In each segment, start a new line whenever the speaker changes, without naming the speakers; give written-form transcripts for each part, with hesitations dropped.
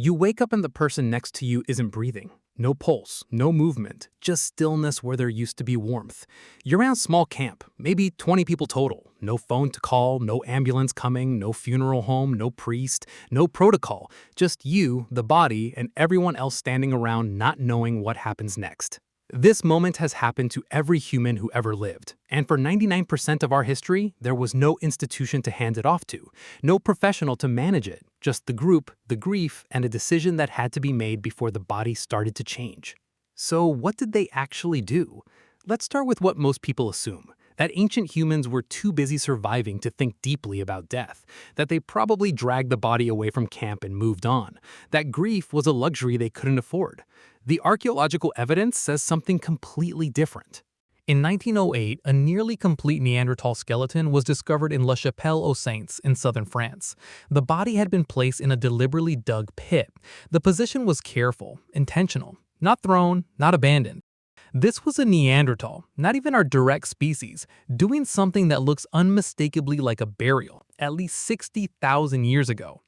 You wake up and the person next to you isn't breathing. No pulse, no movement, just stillness where there used to be warmth. You're in a small camp, maybe 20 people total. No phone to call, no ambulance coming, no funeral home, no priest, no protocol. Just you, the body, and everyone else standing around not knowing what happens next. This moment has happened to every human who ever lived, and for 99% of our history, there was no institution to hand it off to, no professional to manage it, just the group, the grief, and a decision that had to be made before the body started to change. So what did they actually do? Let's start with what most people assume, that ancient humans were too busy surviving to think deeply about death, that they probably dragged the body away from camp and moved on, that grief was a luxury they couldn't afford. The archaeological evidence says something completely different. In 1908, a nearly complete Neanderthal skeleton was discovered in La Chapelle-aux-Saints in southern France. The body had been placed in a deliberately dug pit. The position was careful, intentional, not thrown, not abandoned. This was a Neanderthal, not even our direct species, doing something that looks unmistakably like a burial, at least 60,000 years ago.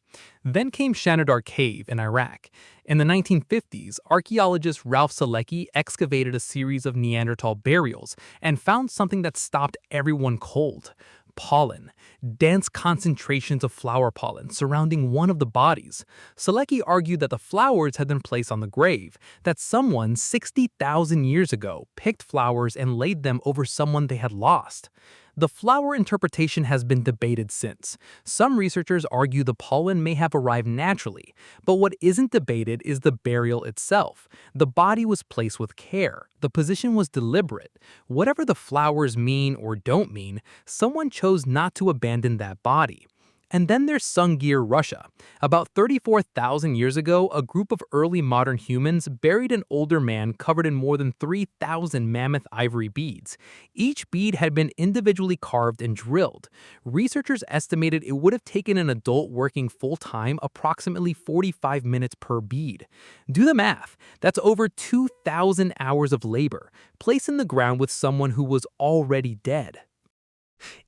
Then came Shanidar Cave in Iraq. In the 1950s, archaeologist Ralph Selecki excavated a series of Neanderthal burials and found something that stopped everyone cold. Pollen, dense concentrations of flower pollen surrounding one of the bodies. Selecki argued that the flowers had been placed on the grave, that someone 60,000 years ago picked flowers and laid them over someone they had lost. The flower interpretation has been debated since. Some researchers argue the pollen may have arrived naturally, but what isn't debated is the burial itself. The body was placed with care. The position was deliberate. Whatever the flowers mean or don't mean, someone chose not to abandon that body. And then there's Sungir, Russia. About 34,000 years ago, a group of early modern humans buried an older man covered in more than 3,000 mammoth ivory beads. Each bead had been individually carved and drilled. Researchers estimated it would have taken an adult working full-time approximately 45 minutes per bead. Do the math. That's over 2,000 hours of labor, placed in the ground with someone who was already dead.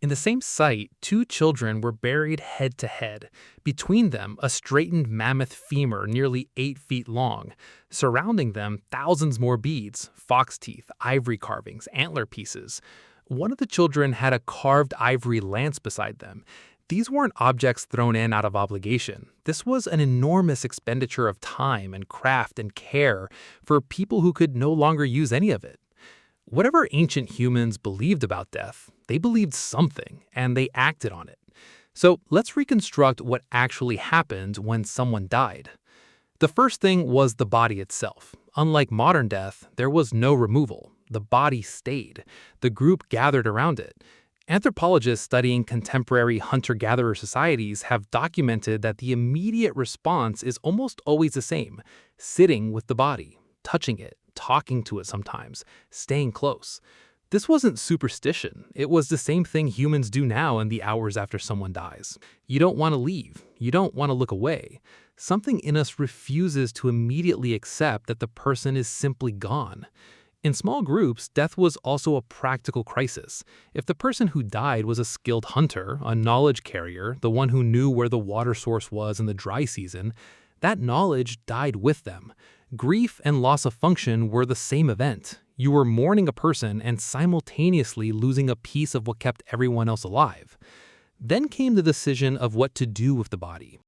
In the same site, two children were buried head to head. Between them, a straightened mammoth femur nearly 8 feet long. Surrounding them, thousands more beads, fox teeth, ivory carvings, antler pieces. One of the children had a carved ivory lance beside them. These weren't objects thrown in out of obligation. This was an enormous expenditure of time and craft and care for people who could no longer use any of it. Whatever ancient humans believed about death, they believed something, and they acted on it. So let's reconstruct what actually happened when someone died. The first thing was the body itself. Unlike modern death, there was no removal. The body stayed. The group gathered around it. Anthropologists studying contemporary hunter-gatherer societies have documented that the immediate response is almost always the same: sitting with the body, touching it, talking to it sometimes, staying close. This wasn't superstition. It was the same thing humans do now in the hours after someone dies. You don't want to leave. You don't want to look away. Something in us refuses to immediately accept that the person is simply gone. In small groups, death was also a practical crisis. If the person who died was a skilled hunter, a knowledge carrier, the one who knew where the water source was in the dry season, that knowledge died with them. Grief and loss of function were the same event. You were mourning a person and simultaneously losing a piece of what kept everyone else alive. Then came the decision of what to do with the body.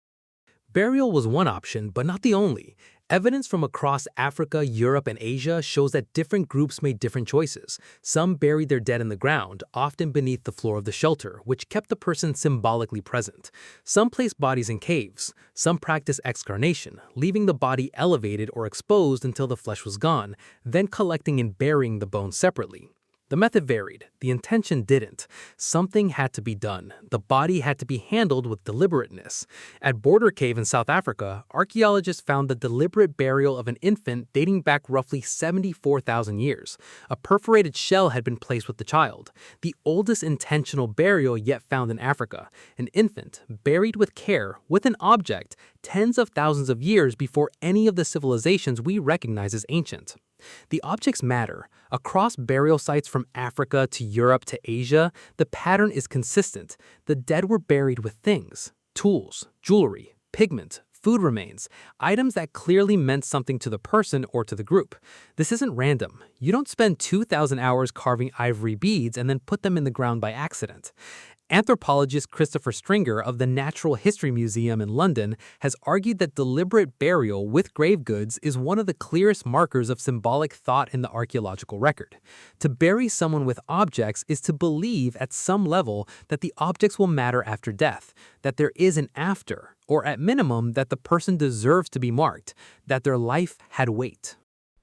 Burial was one option, but not the only. Evidence from across Africa, Europe, and Asia shows that different groups made different choices. Some buried their dead in the ground, often beneath the floor of the shelter, which kept the person symbolically present. Some placed bodies in caves. Some practiced excarnation, leaving the body elevated or exposed until the flesh was gone, then collecting and burying the bones separately. The method varied. The intention didn't. Something had to be done. The body had to be handled with deliberateness. At Border Cave in South Africa, archaeologists found the deliberate burial of an infant dating back roughly 74,000 years. A perforated shell had been placed with the child, the oldest intentional burial yet found in Africa. An infant, buried with care, with an object, tens of thousands of years before any of the civilizations we recognize as ancient. The objects matter. Across burial sites from Africa to Europe to Asia, the pattern is consistent. The dead were buried with things: tools, jewelry, pigment, Food remains, items that clearly meant something to the person or to the group. This isn't random. You don't spend 2,000 hours carving ivory beads and then put them in the ground by accident. Anthropologist Christopher Sungir of the Natural History Museum in London has argued that deliberate burial with grave goods is one of the clearest markers of symbolic thought in the archaeological record. To bury someone with objects is to believe at some level that the objects will matter after death, that there is an after, or at minimum that the person deserves to be marked, that their life had weight.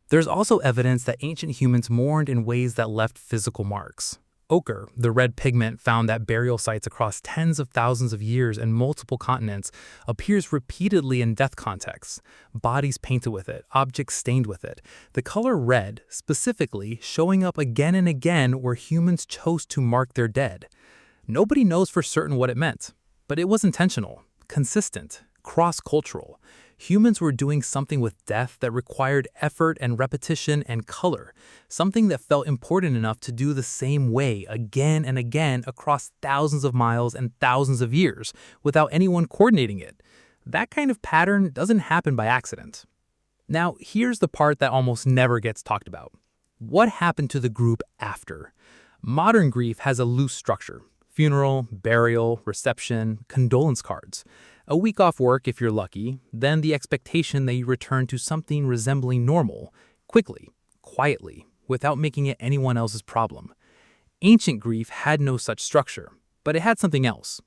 There's also evidence that ancient humans mourned in ways that left physical marks. Ochre, the red pigment found at burial sites across tens of thousands of years and multiple continents, appears repeatedly in death contexts. Bodies painted with it, objects stained with it. The color red, specifically, showing up again and again where humans chose to mark their dead. Nobody knows for certain what it meant, but it was intentional, consistent, cross-cultural. Humans were doing something with death that required effort and repetition and color, something that felt important enough to do the same way again and again across thousands of miles and thousands of years without anyone coordinating it. That kind of pattern doesn't happen by accident. Now, here's the part that almost never gets talked about. What happened to the group after? Modern grief has a loose structure: funeral, burial, reception, condolence cards. A week off work if you're lucky, then the expectation that you return to something resembling normal, quickly, quietly, without making it anyone else's problem. Ancient grief had no such structure, but it had something else.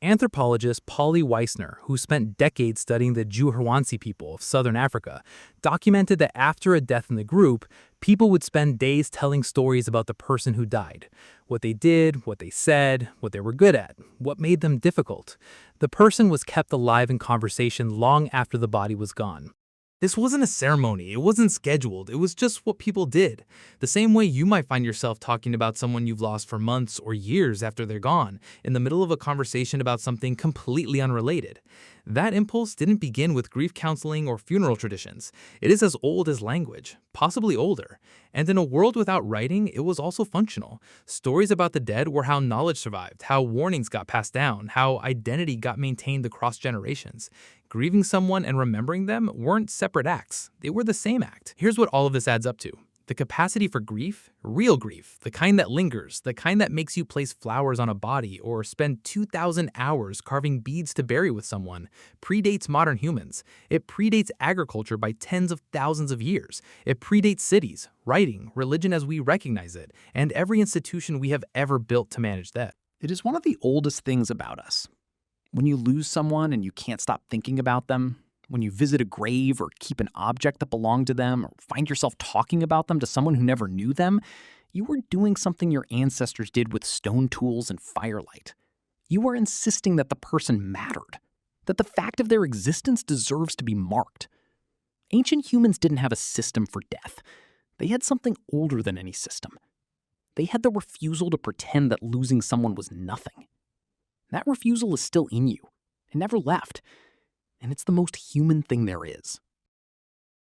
Anthropologist Polly Weissner, who spent decades studying the Juhurwansi people of southern Africa, documented that after a death in the group, people would spend days telling stories about the person who died. What they did, what they said, what they were good at, what made them difficult. The person was kept alive in conversation long after the body was gone. This wasn't a ceremony, it wasn't scheduled, it was just what people did. The same way you might find yourself talking about someone you've lost for months or years after they're gone, in the middle of a conversation about something completely unrelated. That impulse didn't begin with grief counseling or funeral traditions. It is as old as language, possibly older. And in a world without writing, it was also functional. Stories about the dead were how knowledge survived, how warnings got passed down, how identity got maintained across generations. Grieving someone and remembering them weren't separate acts. They were the same act. Here's what all of this adds up to. The capacity for grief, real grief, the kind that lingers, the kind that makes you place flowers on a body or spend 2,000 hours carving beads to bury with someone, predates modern humans. It predates agriculture by tens of thousands of years. It predates cities, writing, religion as we recognize it, and every institution we have ever built to manage that.
It is one of the oldest things about us. When you lose someone and you can't stop thinking about them, when you visit a grave or keep an object that belonged to them or find yourself talking about them to someone who never knew them, you are doing something your ancestors did with stone tools and firelight. You are insisting that the person mattered, that the fact of their existence deserves to be marked. Ancient humans didn't have a system for death. They had something older than any system. They had the refusal to pretend that losing someone was nothing. That refusal is still in you. It never left. And it's the most human thing there is.